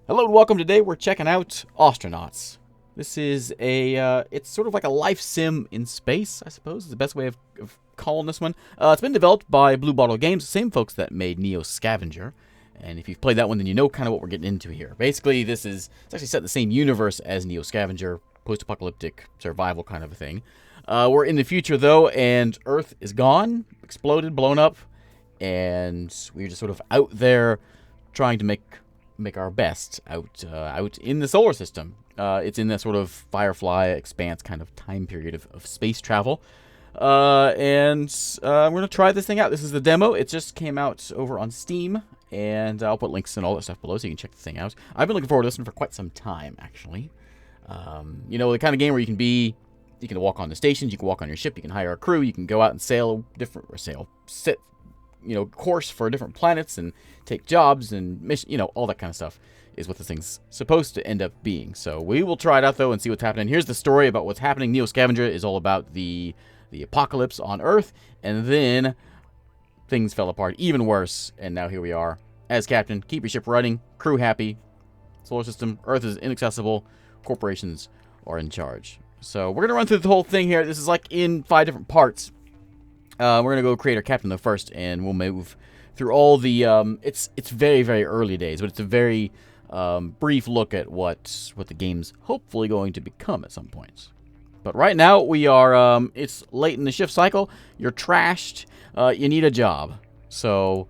Hello and welcome. Today we're checking out Ostranauts. This is it's sort of like a life sim in space, I suppose, is the best way of calling this one. It's been developed by Blue Bottle Games, the same folks that made Neo Scavenger. And if you've played that one, then you know kind of what we're getting into here. Basically, it's actually set in the same universe as Neo Scavenger, post-apocalyptic survival kind of a thing. We're in the future, though, and Earth is gone, exploded, blown up, and we're just sort of out there trying to make our best out in the solar system. It's in that sort of Firefly Expanse kind of time period of space travel. And we're going to try this thing out. This is the demo. It just came out over on Steam, and I'll put links and all that stuff below so you can check the thing out. I've been looking forward to this one for quite some time, actually. The kind of game where you can walk on the stations, you can walk on your ship, you can hire a crew, you can go out and sit course for different planets and take jobs and mission, all that kind of stuff is what this thing's supposed to end up being. So we will try it out, though, and see what's happening. Here's the story about what's happening. Neo Scavenger is all about the apocalypse on Earth, and then things fell apart even worse, and now here we are. As captain, keep your ship running, crew happy, solar system, Earth is inaccessible, corporations are in charge. So we're going to run through the whole thing here. This is like in 5 different parts. We're going to go create our captain though first, and we'll move through all the, it's very, very early days, but it's a very brief look at what the game's hopefully going to become at some point. But right now, we are, it's late in the shift cycle, you're trashed, you need a job. So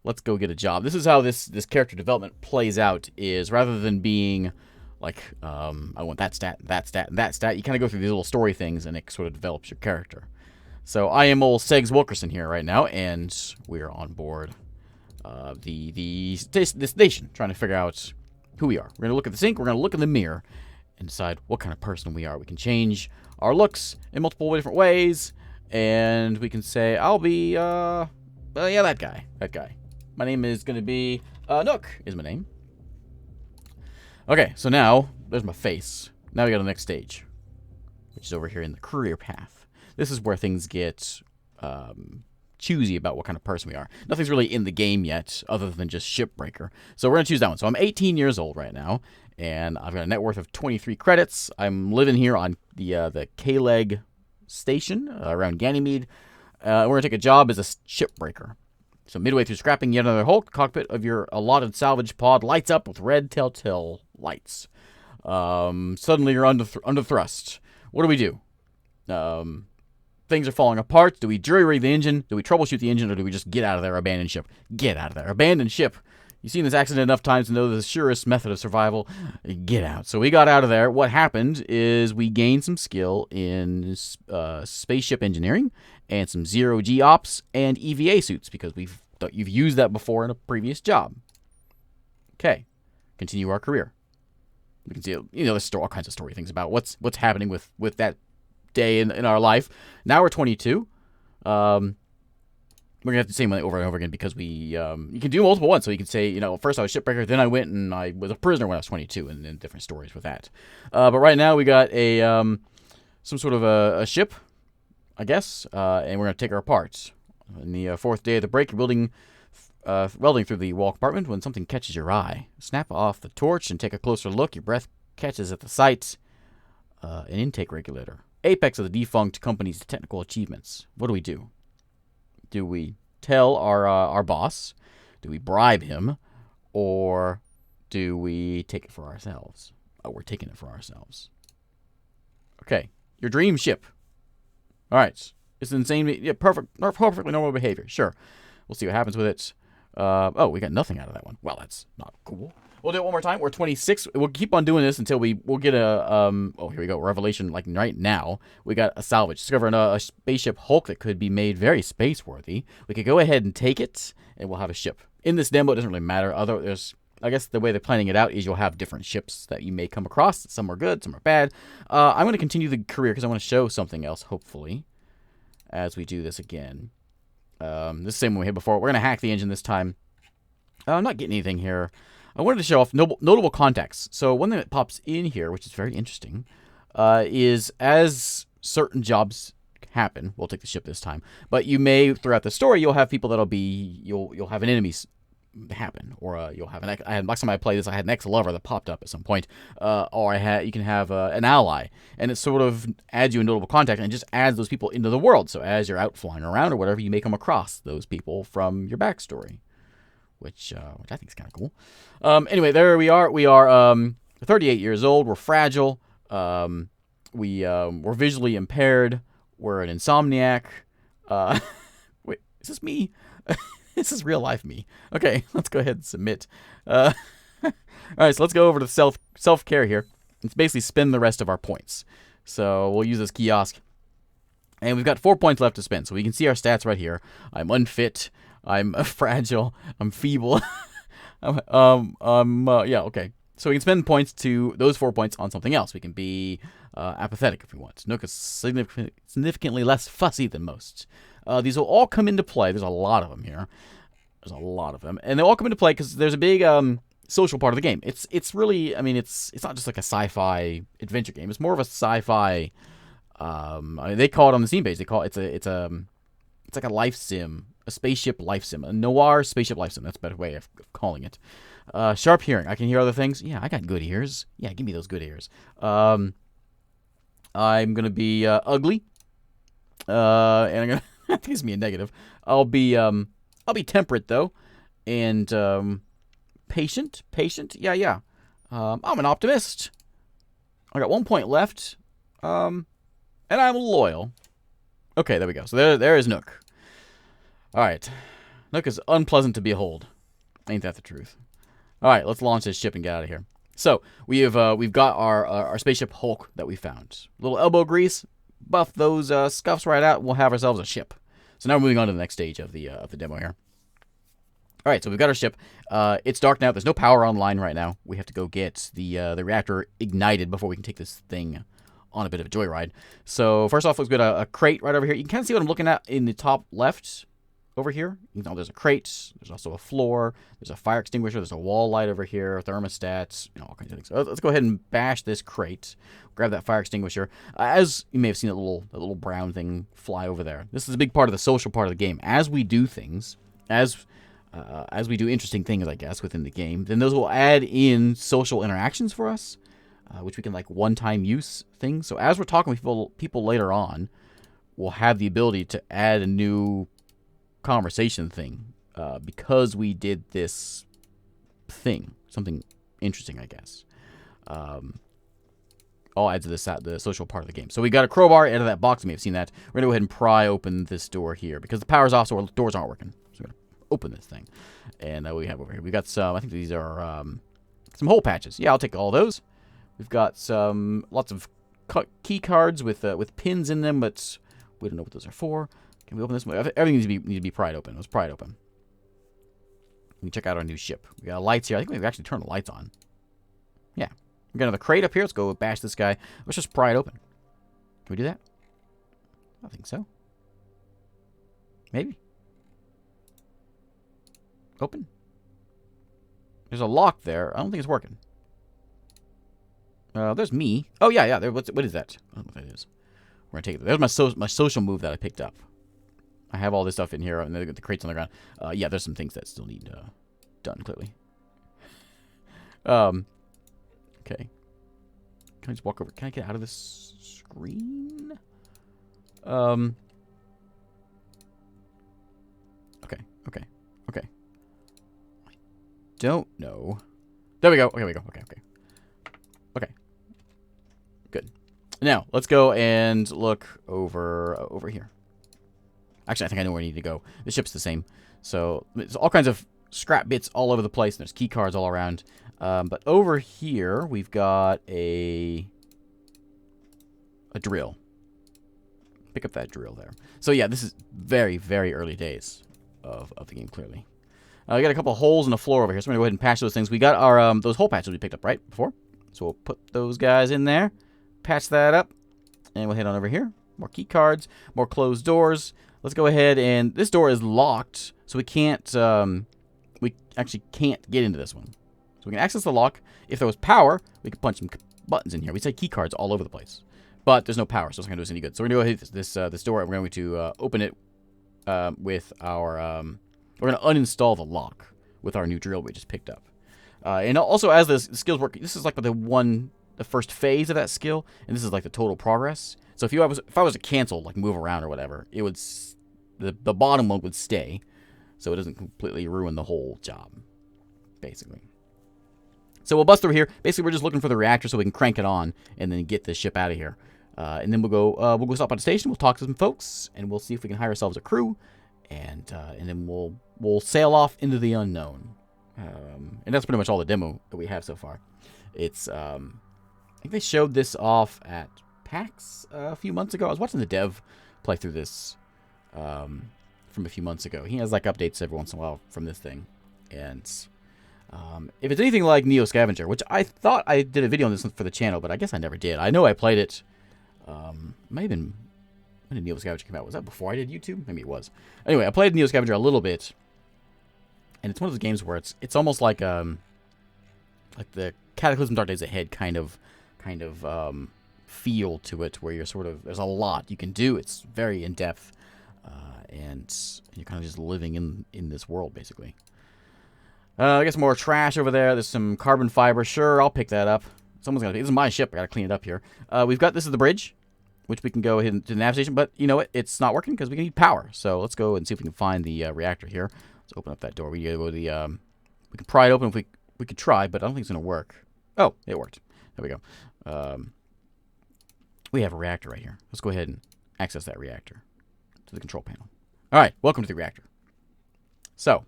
let's go get a job. This is how this character development plays out, is rather than being like, I want that stat, that stat, and that stat, you kind of go through these little story things, and it sort of develops your character. So I am old Segs Wilkerson here right now, and we're on board the station, trying to figure out who we are. We're going to look at the sink, we're going to look in the mirror, and decide what kind of person we are. We can change our looks in multiple different ways, and we can say, I'll be, that guy. My name is going to be, Nook is my name. Okay, so now, there's my face. Now we got the next stage, which is over here in the career path. This is where things get choosy about what kind of person we are. Nothing's really in the game yet, other than just shipbreaker. So we're going to choose that one. So I'm 18 years old right now, and I've got a net worth of 23 credits. I'm living here on the K-Leg station around Ganymede. We're going to take a job as a shipbreaker. So midway through scrapping yet another Hulk, the cockpit of your allotted salvage pod lights up with red telltale lights. Suddenly you're under thrust. What do we do? Things are falling apart. Do we jury-rig the engine? Do we troubleshoot the engine? Or do we just get out of there, abandon ship? Get out of there. Abandon ship. You've seen this accident enough times to know the surest method of survival. Get out. So we got out of there. What happened is we gained some skill in spaceship engineering and some zero-G ops and EVA suits because you've used that before in a previous job. Okay. Continue our career. We can see, there's all kinds of story things about what's happening with that day in our life. Now we're 22. We're gonna have to say it over and over again because you can do multiple ones. So you can say, first I was shipbreaker, then I went and I was a prisoner when I was 22, and then different stories with that. But right now we got some sort of a ship, I guess, and we're gonna take her apart. In the 4th day of the break, you're welding through the wall compartment when something catches your eye. Snap off the torch and take a closer look. Your breath catches at the sight. An intake regulator. Apex of the defunct company's technical achievements. What do? Do we tell our boss? Do we bribe him? Or do we take it for ourselves? Oh, we're taking it for ourselves. Okay. Your dream ship. All right. It's insane. Yeah, perfectly normal behavior. Sure. We'll see what happens with it. We got nothing out of that one. Well, that's not cool. We'll do it one more time. We're 26. We'll keep on doing this until we'll get here we go. Revelation, like right now. We got a salvage. Discovering a spaceship Hulk that could be made very space-worthy. We could go ahead and take it, and we'll have a ship. In this demo, it doesn't really matter. I guess the way they're planning it out is you'll have different ships that you may come across. Some are good, some are bad. I'm going to continue the career because I want to show something else, hopefully, as we do this again. This is the same one we had before. We're going to hack the engine this time. I'm not getting anything here. I wanted to show off notable contacts. So one thing that pops in here, which is very interesting, is as certain jobs happen, we'll take the ship this time, but you may, throughout the story, you'll have people you'll have an enemy happen, or you'll have last time I played this, I had an ex-lover that popped up at some point, or you can have an ally, and it sort of adds you a notable contact, and it just adds those people into the world. So as you're out flying around or whatever, you may come across those people from your backstory, which I think is kind of cool. Anyway, there we are. We are 38 years old. We're fragile. We're visually impaired. We're an insomniac. Wait, is this me? This is real life me. Okay, let's go ahead and submit. All right, so let's go over to self-care here. Let's basically spend the rest of our points. So we'll use this kiosk. And we've got 4 points left to spend. So we can see our stats right here. I'm unfit. I'm fragile. I'm feeble. Yeah, okay. So we can spend those 4 points on something else. We can be apathetic if we want. Nook is significantly less fussy than most. These will all come into play. There's a lot of them here. There's a lot of them. And they all come into play because there's a big social part of the game. It's really, I mean, it's not just like a sci-fi adventure game. It's more of a sci-fi, they call it on the Steam page. They call it, it's like a life sim, a spaceship life sim, a noir spaceship life sim. That's a better way of calling it. Sharp hearing. I can hear other things. Yeah, I got good ears. Yeah, give me those good ears. I'm going to be ugly. And I'm going to... that gives me a negative. I'll be temperate though, and patient. Yeah. I'm an optimist. I got 1 point left. And I'm loyal. Okay, there we go. So there is Nook. All right, Nook is unpleasant to behold. Ain't that the truth? All right, let's launch this ship and get out of here. So we've got our spaceship Hulk that we found. A little elbow grease. Buff those scuffs right out, we'll have ourselves a ship. So now we're moving on to the next stage of the demo here. All right, so we've got our ship. It's dark now. There's no power online right now. We have to go get the reactor ignited before we can take this thing on a bit of a joyride. So first off, let's get a crate right over here. You can kind of see what I'm looking at in the top left over here. You know, there's a crate. There's also a floor. There's a fire extinguisher. There's a wall light over here. Thermostats. You know, all kinds of things. So let's go ahead and bash this crate. Grab that fire extinguisher. As you may have seen that little brown thing fly over there. This is a big part of the social part of the game. As we do things, as we do interesting things, I guess, within the game, then those will add in social interactions for us, which we can like one-time use things. So as we're talking with people later on, we'll have the ability to add a new conversation thing because we did this thing, something interesting, I guess. All adds to the social part of the game. So we got a crowbar out of that box. You may have seen that. We're gonna go ahead and pry open this door here because the power's off, so our doors aren't working. So we're gonna open this thing, and what we have over here, we got some. I think these are some hole patches. Yeah, I'll take all those. We've got lots of key cards with pins in them, but we don't know what those are for. Can we open this one? Everything needs to be pried open. Let's pry it open. We can check out our new ship. We got lights here. I think we've actually turned the lights on. Yeah. We got another crate up here. Let's go bash this guy. Let's just pry it open. Can we do that? I think so. Maybe. Open. There's a lock there. I don't think it's working. There's me. Oh, yeah. What is that? I don't know what that is. We're going to take it. There's my social move that I picked up. I have all this stuff in here, and then the crates on the ground. Yeah, there's some things that still need done, clearly. Okay. Can I just walk over? Can I get out of this screen? Okay. I don't know. There we go. Okay. Good. Now, let's go and look over here. Actually, I think I know where I need to go. The ship's the same. So, there's all kinds of scrap bits all over the place. And there's key cards all around. But over here, we've got a drill. Pick up that drill there. So, yeah, this is very, very early days of the game, clearly. We got a couple holes in the floor over here. So, I'm going to go ahead and patch those things. We got our those hole patches we picked up, right, before? So, we'll put those guys in there. Patch that up. And we'll head on over here. More key cards. More closed doors. Let's go ahead and... This door is locked, so we can't... we actually can't get into this one. So we can access the lock. If there was power, we could punch some buttons in here. We say key cards all over the place. But there's no power, so it's not going to do us any good. So we're going to go hit this door, and we're going to open it with our... we're going to uninstall the lock with our new drill we just picked up. And also, as the skills work, this is like the first phase of that skill, and this is like the total progress. So if I was to cancel, like move around or whatever, it would the bottom one would stay, so it doesn't completely ruin the whole job, basically. So we'll bust through here. Basically, we're just looking for the reactor so we can crank it on and then get this ship out of here. And then we'll go stop at the station. We'll talk to some folks, and we'll see if we can hire ourselves a crew, and then we'll sail off into the unknown. And that's pretty much all the demo that we have so far. It's I think they showed this off at PAX a few months ago. I was watching the dev play through this from a few months ago. He has like updates every once in a while from this thing, and if it's anything like Neo Scavenger, which I thought I did a video on this for the channel, but I guess I never did. I know I played it. Might have been when did Neo Scavenger come out? Was that before I did YouTube? Maybe it was. Anyway, I played Neo Scavenger a little bit, and it's one of those games where it's almost like the Cataclysm Dark Days Ahead kind of feel to it, where you're there's a lot you can do. It's very in depth, and you're kind of just living in this world basically. I got some more trash over there. There's some carbon fiber. Sure, I'll pick that up. Someone's gonna. This is my ship. I gotta clean it up here. This is the bridge, which we can go ahead to the nav station. But you know what? It's not working because we need power. So let's go and see if we can find the reactor here. Let's open up that door. We go to the. We can pry it open if we could try, but I don't think it's gonna work. Oh, it worked. There we go. We have a reactor right here. Let's go ahead and access that reactor to the control panel. All right, welcome to the reactor. So,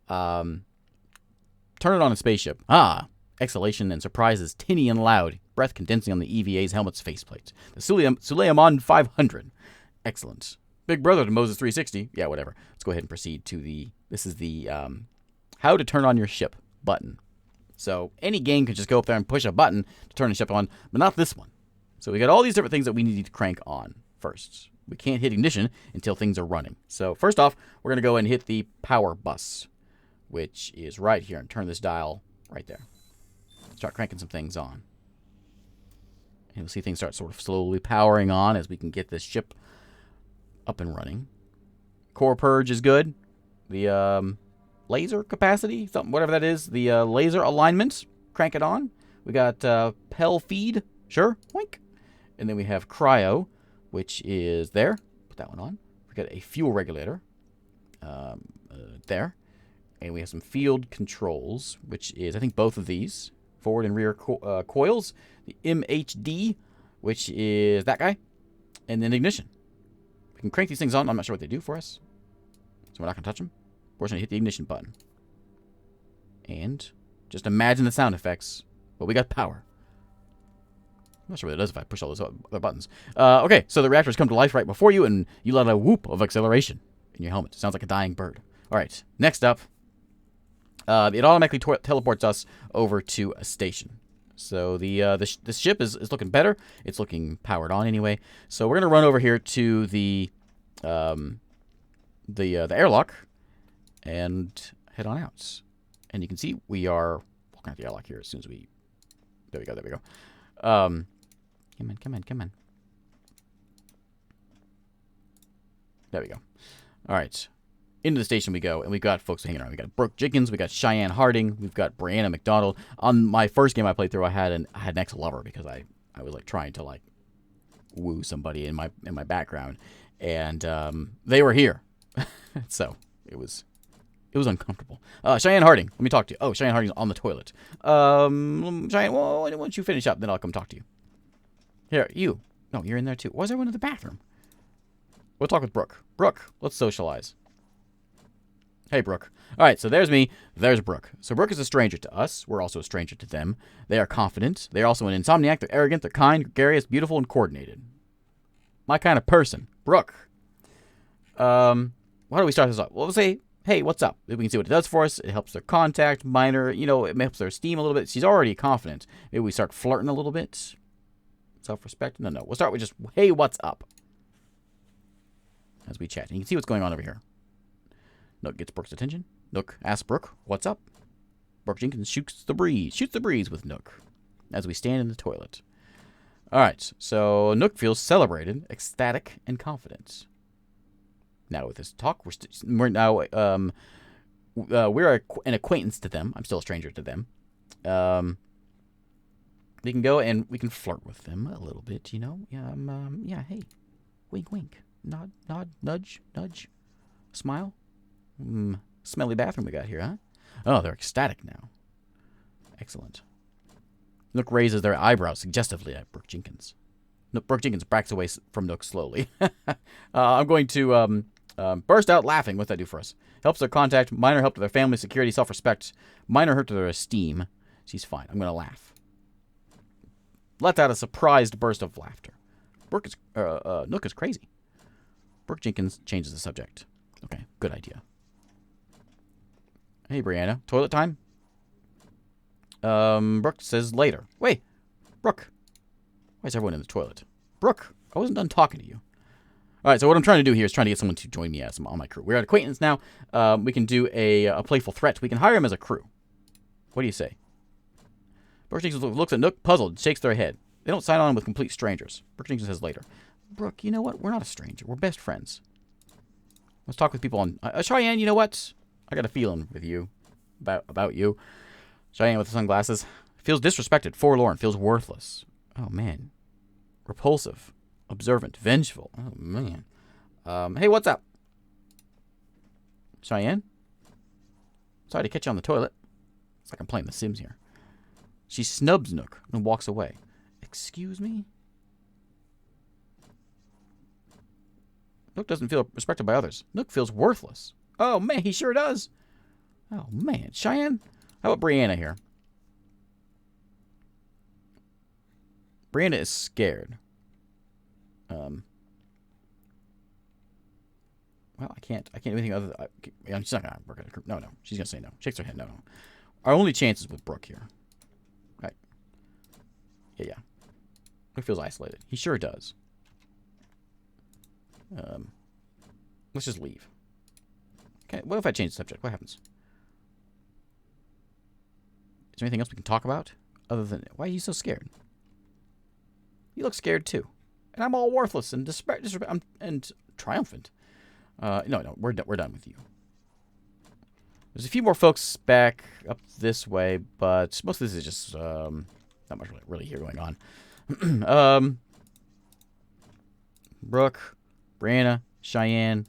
turn it on a spaceship. Exhalation and surprise is tinny and loud. Breath condensing on the EVA's helmet's faceplate. The Suleiman 500. Excellent. Big brother to Moses 360. Yeah, whatever. Let's go ahead and proceed to this is the how to turn on your ship button. So any game can just go up there and push a button to turn the ship on, but not this one. So we got all these different things that we need to crank on first. We can't hit ignition until things are running. So first off, we're going to go and hit the power bus, which is right here, and turn this dial right there. Start cranking some things on. And you'll see things start sort of slowly powering on as we can get this ship up and running. Core purge is good. The laser capacity, whatever that is, the laser alignment, crank it on. We got Pel feed, sure, wink. And then we have cryo, which is there. Put that one on. We got a fuel regulator there. And we have some field controls, which is, I think, both of these. Forward and rear coils. The MHD, which is that guy. And then ignition. We can crank these things on. I'm not sure what they do for us. So we're not going to touch them. We're just going to hit the ignition button. And just imagine the sound effects. Well, we got power. I'm not sure what it does if I push all those other buttons. Okay, so the reactors come to life right before you, and you let a whoop of acceleration in your helmet. It sounds like a dying bird. All right, next up. It automatically teleports us over to a station. So the ship is looking better. It's looking powered on anyway. So we're gonna run over here to the airlock and head on out. And you can see we are walking out the airlock here as soon as we. There we go. There we go. Come on. There we go. All right. Into the station we go, and we've got folks hanging around. We got Brooke Jenkins, we got Cheyenne Harding, we've got Brianna McDonald. On my first game I played through, I had an ex-lover because I was like trying to like woo somebody in my background, and they were here, so it was uncomfortable. Cheyenne Harding, let me talk to you. Oh, Cheyenne Harding's on the toilet. Cheyenne, well, why don't you finish up, then I'll come talk to you. Here, you. No, you're in there too. Why is everyone in the bathroom? We'll talk with Brooke. Brooke, let's socialize. Hey, Brooke. All right, so there's me. There's Brooke. So Brooke is a stranger to us. We're also a stranger to them. They are confident. They're also an insomniac. They're arrogant. They're kind, gregarious, beautiful, and coordinated. My kind of person. Brooke. Why do we start this off? Well, we'll say, hey, what's up? We can see what it does for us. It helps their contact, minor, it helps their esteem a little bit. She's already confident. Maybe we start flirting a little bit. Self-respect? No. We'll start with just, hey, what's up? As we chat. And you can see what's going on over here. Nook gets Brooke's attention. Nook asks Brooke, what's up? Brooke Jenkins shoots the breeze with Nook as we stand in the toilet. All right, so Nook feels celebrated, ecstatic, and confident. Now with this talk, we're now we're an acquaintance to them. I'm still a stranger to them. We can go and we can flirt with them a little bit, you know. Yeah, hey, wink, wink, nod, nod, nudge, nudge, smile. Smelly bathroom we got here, huh? Oh, they're ecstatic now. Excellent. Nook raises their eyebrows suggestively at Brooke Jenkins. Brooke Jenkins backs away from Nook slowly. I'm going to burst out laughing. What's that do for us? Helps their contact. Minor help to their family, security, self-respect. Minor hurt to their esteem. She's fine. I'm going to laugh. Let out a surprised burst of laughter. Nook is crazy. Brooke Jenkins changes the subject. Okay, good idea. Hey, Brianna. Toilet time? Brooke says later. Wait, Brooke. Why is everyone in the toilet? Brooke, I wasn't done talking to you. All right, so what I'm trying to do here is trying to get someone to join me on my crew. We're an acquaintance now. We can do a playful threat. We can hire him as a crew. What do you say? Brooke Jenkins looks at Nook, puzzled, shakes their head. They don't sign on with complete strangers. Brooke Jenkins says later. Brooke, you know what? We're not a stranger. We're best friends. Let's talk with people on... Cheyenne, you know what? I got a feeling with you. About you. Cheyenne with the sunglasses. Feels disrespected, forlorn, feels worthless. Oh, man. Repulsive. Observant. Vengeful. Oh, man. Hey, what's up? Cheyenne? Sorry to catch you on the toilet. It's like I'm playing The Sims here. She snubs Nook and walks away. Excuse me? Nook doesn't feel respected by others. Nook feels worthless. Oh, man, he sure does. Oh, man. Cheyenne? How about Brianna here? Brianna is scared. Well, I can't do anything other than... she's not going to work at a group. No. She's going to say no. Shakes her head. No. Our only chance is with Brooke here. Right. Yeah. Brooke feels isolated. He sure does. Let's just leave. Okay, what if I change the subject? What happens? Is there anything else we can talk about? Other than... Why are you so scared? You look scared, too. And I'm all worthless and and triumphant. No, we're done with you. There's a few more folks back up this way, but most of this is just not much really here going on. Brooke, Brianna, Cheyenne,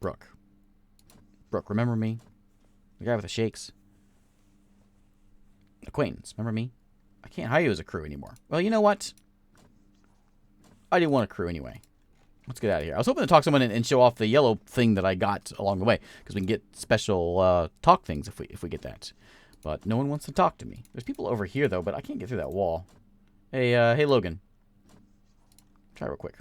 Brooke. Brooke, remember me? The guy with the shakes. Acquaintance, remember me? I can't hire you as a crew anymore. Well, you know what? I didn't want a crew anyway. Let's get out of here. I was hoping to talk to someone and show off the yellow thing that I got along the way, because we can get special talk things if we get that. But no one wants to talk to me. There's people over here though, but I can't get through that wall. Hey, Logan. Try real quick.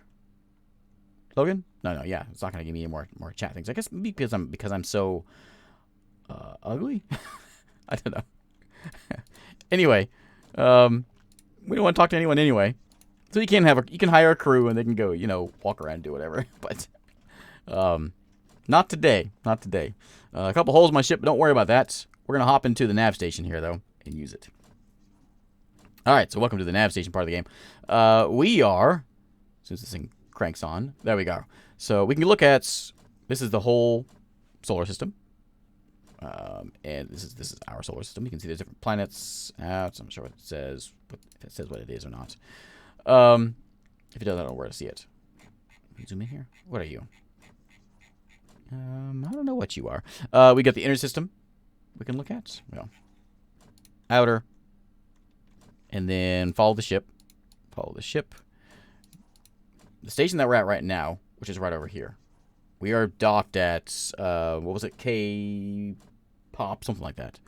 Logan? No, yeah, it's not gonna give me any more chat things. I guess because I'm so ugly. I don't know. Anyway, we don't want to talk to anyone anyway. So you can hire a crew and they can go, walk around and do whatever. But not today. Not today. A couple holes in my ship, but don't worry about that. We're gonna hop into the nav station here though and use it. All right, so welcome to the nav station part of the game. We are, since this thing cranks on, there we go. So we can look at, this is the whole solar system. And this is our solar system. You can see there's different planets out. So I'm not sure what it says, if it says what it is or not. If it does, I don't know where to see it. Let me zoom in here. What are you? I don't know what you are. We got the inner system we can look at. Well, outer. And then follow the ship. Follow the ship. The station that we're at right now, which is right over here. We are docked at, what was it? K-pop, something like that.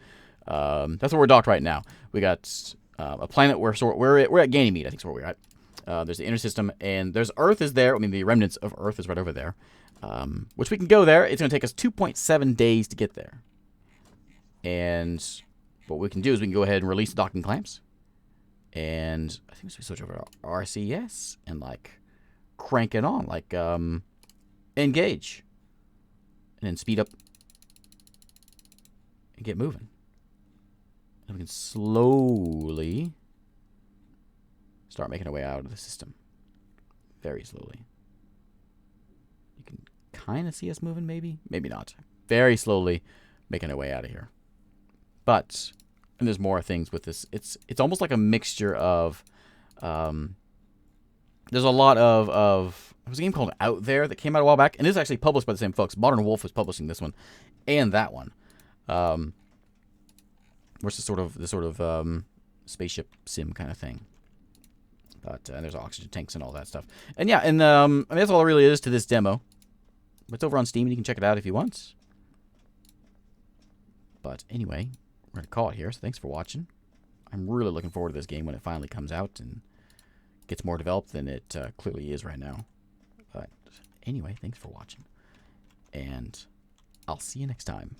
That's where we're docked right now. We got a planet we're at Ganymede, I think is where we're at. There's the inner system, and there's Earth is there. I mean, the remnants of Earth is right over there, which we can go there. It's going to take us 2.7 days to get there. And what we can do is we can go ahead and release the docking clamps. And I think we switch over to RCS and, crank it on. Engage. And then speed up. And get moving. And we can slowly start making our way out of the system. Very slowly. You can kind of see us moving, maybe. Maybe not. Very slowly making our way out of here. But, and there's more things with this. It's almost like a mixture of, there's a lot of there was a game called Out There that came out a while back, and it's actually published by the same folks. Modern Wolf was publishing this one, and that one. Where's the sort of spaceship sim kind of thing. But and there's oxygen tanks and all that stuff. And yeah, and I mean, that's all there really is to this demo. It's over on Steam, and you can check it out if you want. But anyway, we're gonna call it here. So thanks for watching. I'm really looking forward to this game when it finally comes out and gets more developed than it clearly is right now. But anyway, thanks for watching. And I'll see you next time.